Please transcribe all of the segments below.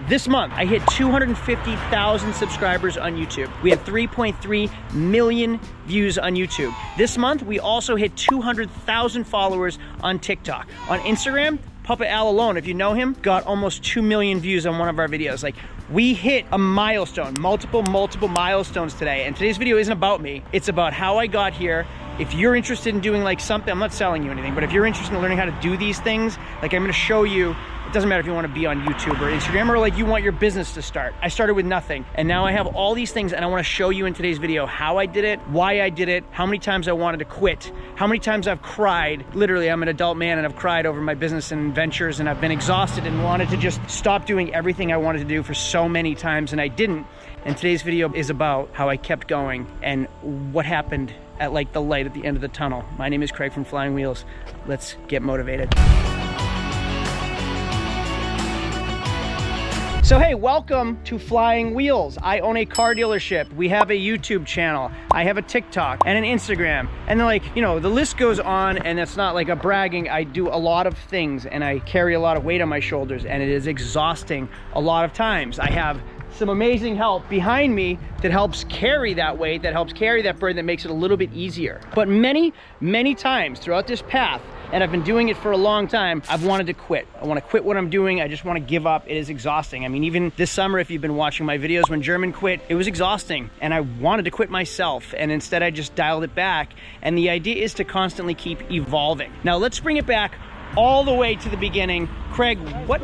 This month, I hit 250,000 subscribers on YouTube. We had 3.3 million views on YouTube. This month, we also hit 200,000 followers on TikTok. On Instagram, Papa Al alone, if you know him, got almost 2 million views on one of our videos. Like, we hit a milestone, multiple milestones today. And today's video isn't about me. It's about how I got here. If you're interested in doing like something, I'm not selling you anything, but if you're interested in learning how to do these things, like I'm gonna show you, it doesn't matter if you wanna be on YouTube or Instagram or like you want your business to start. I started with nothing and now I have all these things and I wanna show you in today's video how I did it, why I did it, how many times I wanted to quit, how many times I've cried. Literally, I'm an adult man and I've cried over my business and ventures and I've been exhausted and wanted to just stop doing everything I wanted to do for so many times and I didn't. And today's video is about how I kept going and what happened at like the light at the end of the tunnel. My name is Craig from Flying Wheels. Let's get motivated. So hey, welcome to Flying Wheels. I own a car dealership. We have a YouTube channel. I have a TikTok and an Instagram. And then like, you know, the list goes on and it's not like a bragging. I do a lot of things and I carry a lot of weight on my shoulders and it is exhausting a lot of times. I have some amazing help behind me that helps carry that weight, that helps carry that burden, that makes it a little bit easier. But many times throughout this path, and I've been doing it for a long time, I've wanted to quit. I want to quit what I'm doing. I just want to give up. It is exhausting. I mean, even this summer, if you've been watching my videos, when German quit, it was exhausting and I wanted to quit myself. And instead I just dialed it back. And the idea is to constantly keep evolving. Now let's bring it back all the way to the beginning. Craig, what?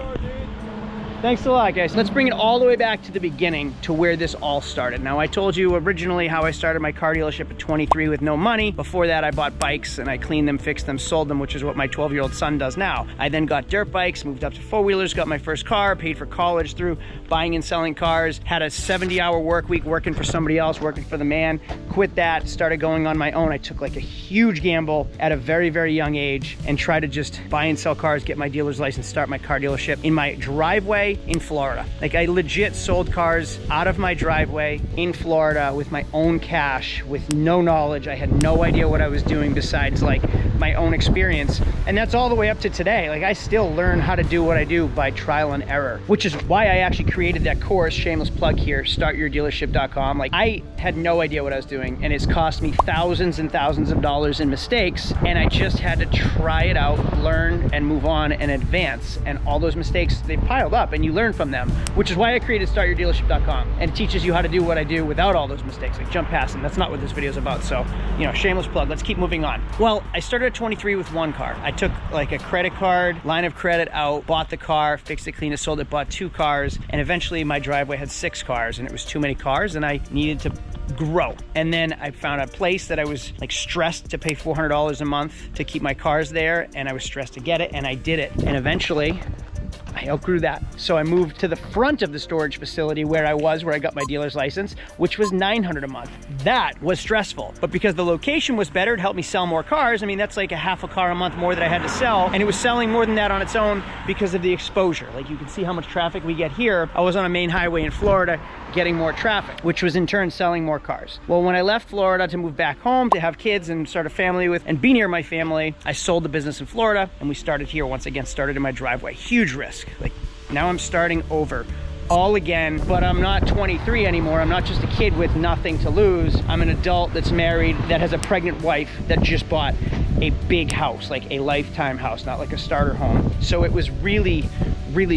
Thanks a lot, guys. Let's bring it all the way back to the beginning to where this all started. Now, I told you originally how I started my car dealership at 23 with no money. Before that, I bought bikes and I cleaned them, fixed them, sold them, which is what my 12-year-old son does now. I then got dirt bikes, moved up to four-wheelers, got my first car, paid for college through buying and selling cars, had a 70-hour work week working for somebody else, working for the man, quit that, started going on my own. I took like a huge gamble at a very young age and tried to just buy and sell cars, get my dealer's license, start my car dealership in my driveway in Florida. Like I legit sold cars out of my driveway in Florida with my own cash, with no knowledge. I had no idea what I was doing besides like my own experience. And that's all the way up to today. Like I still learn how to do what I do by trial and error, which is why I actually created that course, shameless plug here, startyourdealership.com. Like I had no idea what I was doing and it's cost me thousands and thousands of dollars in mistakes. And I just had to try it out, learn and move on and advance. And all those mistakes, they piled up and you learn from them, which is why I created startyourdealership.com, and it teaches you how to do what I do without all those mistakes, like jump past them. That's not what this video is about. So, you know, shameless plug, let's keep moving on. Well, I started at 23 with one car. I took like a credit card, line of credit out, bought the car, fixed it, cleaned it, sold it, bought 2 cars, and eventually my driveway had 6 cars and it was too many cars and I needed to grow. And then I found a place that I was like stressed to pay $400 a month to keep my cars there, and I was stressed to get it, and I did it. And eventually I outgrew that. So I moved to the front of the storage facility where I got my dealer's license, which was $900 a month. That was stressful, but because the location was better, it helped me sell more cars. I mean, that's like a half a car a month more that I had to sell, and it was selling more than that on its own because of the exposure. Like you can see how much traffic we get here. I was on a main highway in Florida getting more traffic, which was in turn selling more cars. Well, when I left Florida to move back home to have kids and start a family with and be near my family, I sold the business in Florida and we started here once again, started in my driveway. Huge risk. Like now I'm starting over all again, but I'm not 23 anymore. I'm not just a kid with nothing to lose. I'm an adult that's married, that has a pregnant wife that just bought a big house, like a lifetime house, not like a starter home. So it was really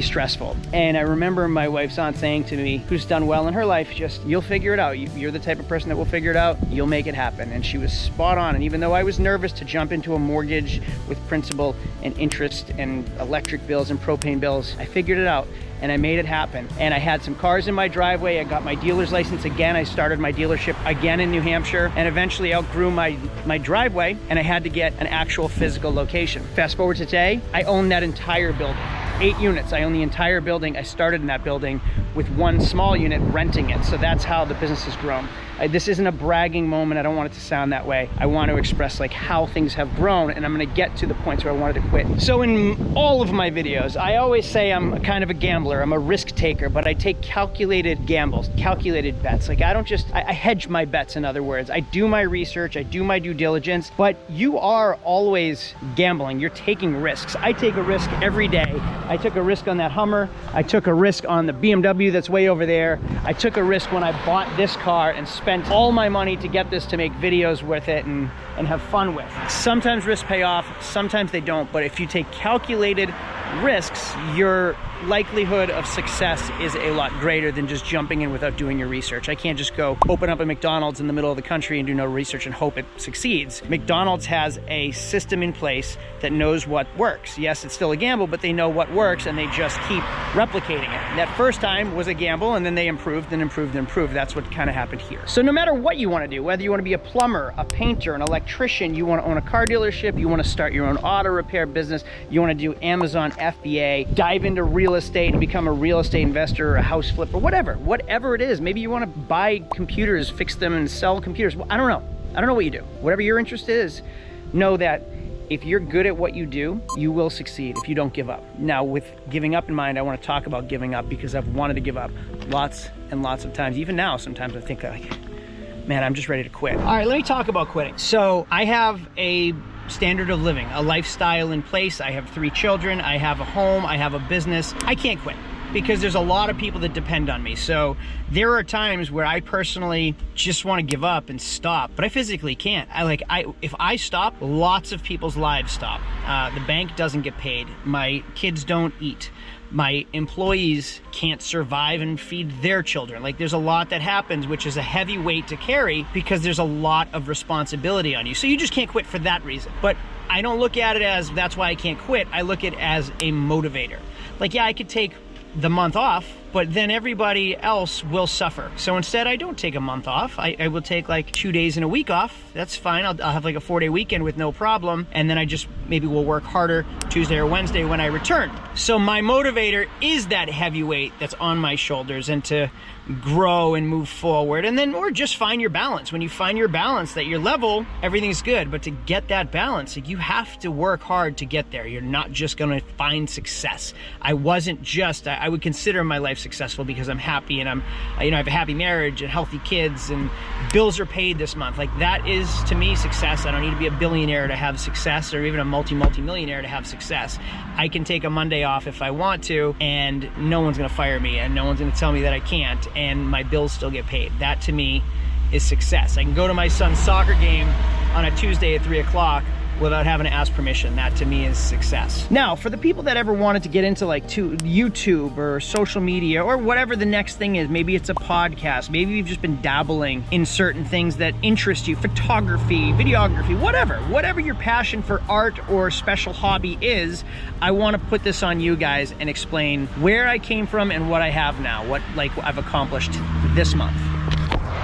stressful. And I remember my wife's aunt saying to me, who's done well in her life, just, you'll figure it out. You're the type of person that will figure it out. You'll make it happen. And she was spot on. And even though I was nervous to jump into a mortgage with principal and interest and electric bills and propane bills, I figured it out and I made it happen. And I had some cars in my driveway. I got my dealer's license again. I started my dealership again in New Hampshire and eventually outgrew my driveway and I had to get an actual physical location. Fast forward to today, I own that entire building. 8 units. I own the entire building. I started in that building with one small unit renting it. So that's how the business has grown. This isn't a bragging moment. I don't want it to sound that way. I want to express like how things have grown, and I'm going to get to the points where I wanted to quit. So in all of my videos, I always say I'm kind of a gambler. I'm a risk taker, but I take calculated gambles, calculated bets. Like I hedge my bets, in other words. I do my research, I do my due diligence, but you are always gambling. You're taking risks. I take a risk every day. I took a risk on that Hummer. I took a risk on the BMW that's way over there. I took a risk when I bought this car and spent all my money to get this to make videos with it and have fun with. Sometimes risks pay off, sometimes they don't, but if you take calculated risks, your likelihood of success is a lot greater than just jumping in without doing your research. I can't just go open up a McDonald's in the middle of the country and do no research and hope it succeeds. McDonald's has a system in place that knows what works. Yes, it's still a gamble, but they know what works and they just keep replicating it. That first time was a gamble and then they improved and improved and improved. That's what kind of happened here. So no matter what you want to do, whether you want to be a plumber, a painter, an electrician, you want to own a car dealership, you want to start your own auto repair business, you want to do Amazon FBA, dive into real estate and become a real estate investor or a house flipper, whatever it is. Maybe you want to buy computers, fix them and sell computers. Well, I don't know what you do. Whatever your interest is, know that if you're good at what you do, you will succeed if you don't give up. Now, with giving up in mind, I want to talk about giving up because I've wanted to give up lots and lots of times. Even now, sometimes I think like, man, I'm just ready to quit. All right, let me talk about quitting. So I have a standard of living, a lifestyle in place. I have 3 children, I have a home, I have a business. I can't quit because there's a lot of people that depend on me. So there are times where I personally just want to give up and stop, but I physically can't. If I stop, lots of people's lives stop. The bank doesn't get paid. My kids don't eat. My employees can't survive and feed their children. Like, there's a lot that happens, which is a heavy weight to carry because there's a lot of responsibility on you. So you just can't quit for that reason. But I don't look at it as that's why I can't quit. I look at it as a motivator. Like, yeah, I could take the month off, but then everybody else will suffer. So instead, I don't take a month off. I will take like 2 days in a week off. That's fine. I'll have like a 4-day weekend with no problem. And then I just maybe will work harder Tuesday or Wednesday when I return. So my motivator is that heavy weight that's on my shoulders and to grow and move forward. And then, or just find your balance. When you find your balance, that your level, everything's good. But to get that balance, like, you have to work hard to get there. You're not just gonna find success. I would consider my life successful because I'm happy and I have a happy marriage and healthy kids and bills are paid this month. Like, that is to me success. I don't need to be a billionaire to have success or even a multi-millionaire to have success. I can take a Monday off if I want to and no one's gonna fire me and no one's gonna tell me that I can't, and my bills still get paid. That to me is success. I can go to my son's soccer game on a Tuesday at 3 o'clock without having to ask permission. That to me is success. Now, for the people that ever wanted to get into like YouTube or social media or whatever the next thing is, maybe it's a podcast, maybe you've just been dabbling in certain things that interest you, photography, videography, whatever your passion for art or special hobby is, I want to put this on you guys and explain where I came from and what I have now, what I've accomplished this month.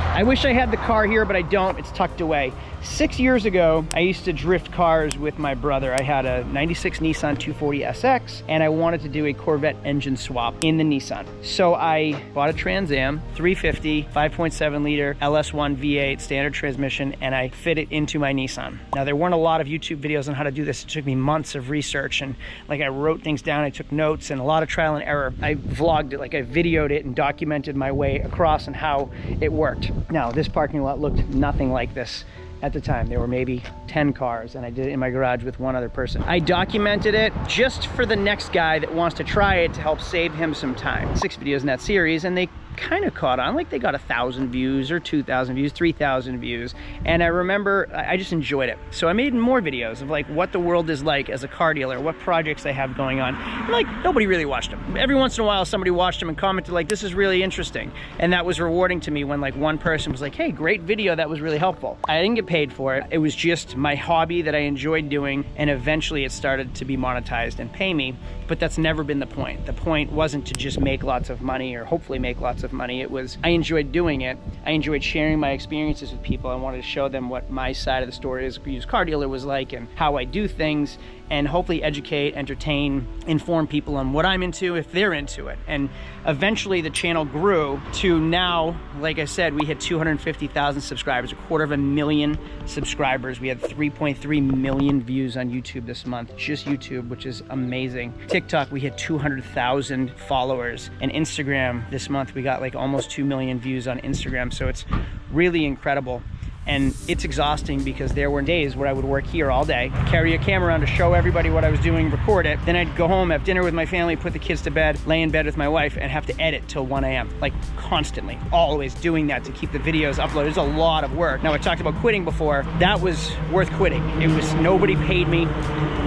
I wish I had the car here, but I don't. It's tucked away. 6 years ago, I used to drift cars with my brother. I had a 96 Nissan 240 SX, and I wanted to do a Corvette engine swap in the Nissan. So I bought a Trans Am 350, 5.7 liter LS1 V8 standard transmission, and I fit it into my Nissan. Now, there weren't a lot of YouTube videos on how to do this. It took me months of research, and like, I wrote things down, I took notes, and a lot of trial and error. I vlogged it, like I videoed it and documented my way across and how it worked. Now, this parking lot looked nothing like this at the time. There were maybe 10 cars, and I did it in my garage with one other person. I documented it just for the next guy that wants to try it to help save him some time. 6 videos in that series, and they kind of caught on. Like, they got 1,000 views or 2,000 views, 3,000 views. And I remember I just enjoyed it. So I made more videos of like what the world is like as a car dealer, what projects I have going on. And like, nobody really watched them. Every once in a while, somebody watched them and commented like, this is really interesting. And that was rewarding to me when like one person was like, hey, great video, that was really helpful. I didn't get paid for it. It was just my hobby that I enjoyed doing. And eventually it started to be monetized and pay me. But that's never been the point. The point wasn't to just make lots of money or hopefully make lots of money. It was, I enjoyed doing it. I enjoyed sharing my experiences with people. I wanted to show them what my side of the story as a used car dealer was like and how I do things, and hopefully educate, entertain, inform people on what I'm into if they're into it. And eventually the channel grew to now, like I said, we hit 250,000 subscribers, 250,000 subscribers. We had 3.3 million views on YouTube this month, just YouTube, which is amazing. TikTok, we hit 200,000 followers. And Instagram this month, we got like almost 2 million views on Instagram. So it's really incredible. And it's exhausting because there were days where I would work here all day, carry a camera around to show everybody what I was doing, record it. Then I'd go home, have dinner with my family, put the kids to bed, lay in bed with my wife, and have to edit till 1 a.m. Like constantly, always doing that to keep the videos uploaded. It's a lot of work. Now, I talked about quitting before. That was worth quitting. It was, nobody paid me.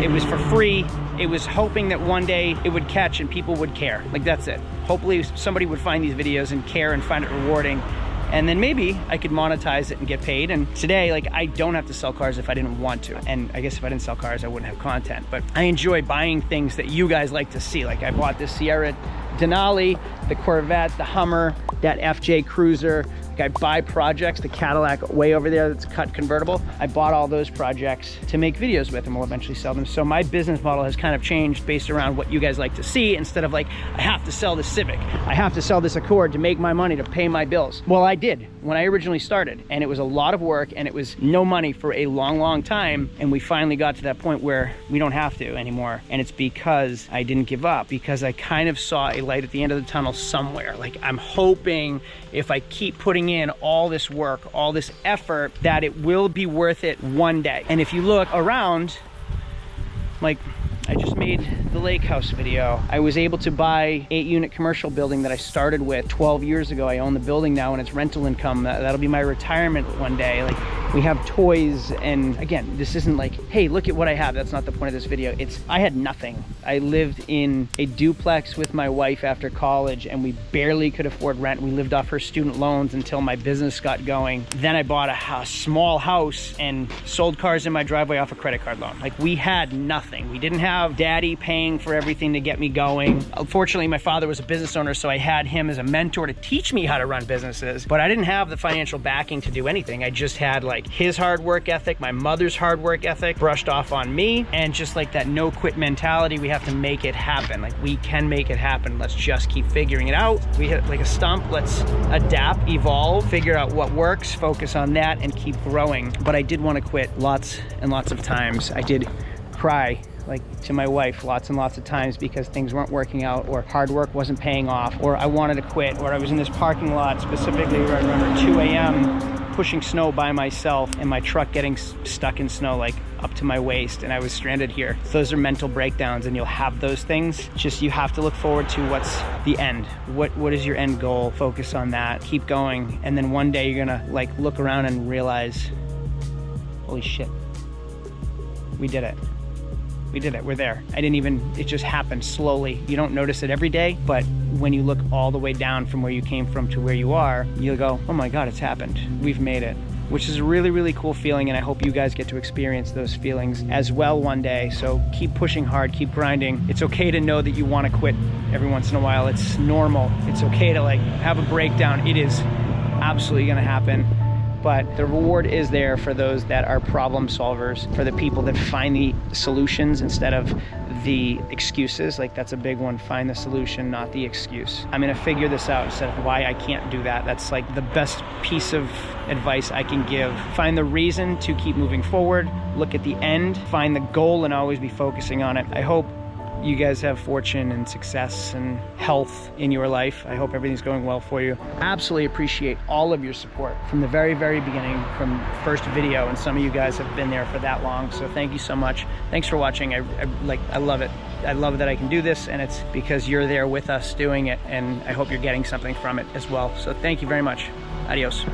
It was for free. It was hoping that one day it would catch and people would care. Like, that's it. Hopefully somebody would find these videos and care and find it rewarding. And then maybe I could monetize it and get paid. And today, like, I don't have to sell cars if I didn't want to. And I guess if I didn't sell cars, I wouldn't have content. But I enjoy buying things that you guys like to see. Like, I bought this Sierra Denali, the Corvette, the Hummer, that FJ Cruiser. Like, I buy projects, the Cadillac way over there that's cut convertible. I bought all those projects to make videos with, and we'll eventually sell them. So my business model has kind of changed based around what you guys like to see, instead of like, I have to sell this Civic, I have to sell this Accord to make my money, to pay my bills. Well, I did when I originally started, and it was a lot of work, and it was no money for a long, long time. And we finally got to that point where we don't have to anymore. And it's because I didn't give up, because I kind of saw a light at the end of the tunnel somewhere. Like, I'm hoping if I keep putting in all this work, all this effort, that it will be worth it one day. And if you look around, like, I just made the lake house video. I was able to buy 8-unit commercial building that I started with 12 years ago. I own the building now, and it's rental income. That'll be my retirement one day. Like, we have toys, and again, this isn't like, hey, look at what I have. That's not the point of this video. It's, I had nothing. I lived in a duplex with my wife after college, and we barely could afford rent. We lived off her student loans until my business got going. Then I bought a small house and sold cars in my driveway off a credit card loan. Like, we had nothing. We didn't have daddy paying for everything to get me going. Unfortunately, my father was a business owner, so I had him as a mentor to teach me how to run businesses, but I didn't have the financial backing to do anything. I just had like his hard work ethic, my mother's hard work ethic brushed off on me, and just like that no quit mentality. We have to make it happen. Like, we can make it happen. Let's just keep figuring it out. We hit like a stump. Let's adapt, evolve, figure out what works, focus on that, and keep growing. But I did want to quit lots and lots of times. I did cry, like, to my wife lots and lots of times, because things weren't working out, or hard work wasn't paying off, or I wanted to quit, or I was in this parking lot specifically where I remember 2 a.m. pushing snow by myself, and my truck getting stuck in snow like up to my waist, and I was stranded here. Those are mental breakdowns, and you'll have those things. Just, you have to look forward to what's the end. What is your end goal? Focus on that, keep going, and then one day you're gonna like look around and realize, holy shit, we did it. We did it, we're there. It just happened slowly. You don't notice it every day, but when you look all the way down from where you came from to where you are, you'll go, oh my God, it's happened. We've made it, which is a really, really cool feeling. And I hope you guys get to experience those feelings as well one day. So keep pushing hard, keep grinding. It's okay to know that you want to quit every once in a while. It's normal. It's okay to like have a breakdown. It is absolutely gonna happen. But the reward is there for those that are problem solvers, for the people that find the solutions instead of the excuses. Like, that's a big one. Find the solution, not the excuse. I'm gonna figure this out instead of why I can't do that. That's like the best piece of advice I can give. Find the reason to keep moving forward, look at the end, find the goal, and always be focusing on it. I hope you guys have fortune and success and health in your life. I hope everything's going well for you. Absolutely appreciate all of your support from the very, very beginning, from first video, and some of you guys have been there for that long. So thank you so much. Thanks for watching. I love it. I love that I can do this, and it's because you're there with us doing it, and I hope you're getting something from it as well. So thank you very much. Adios.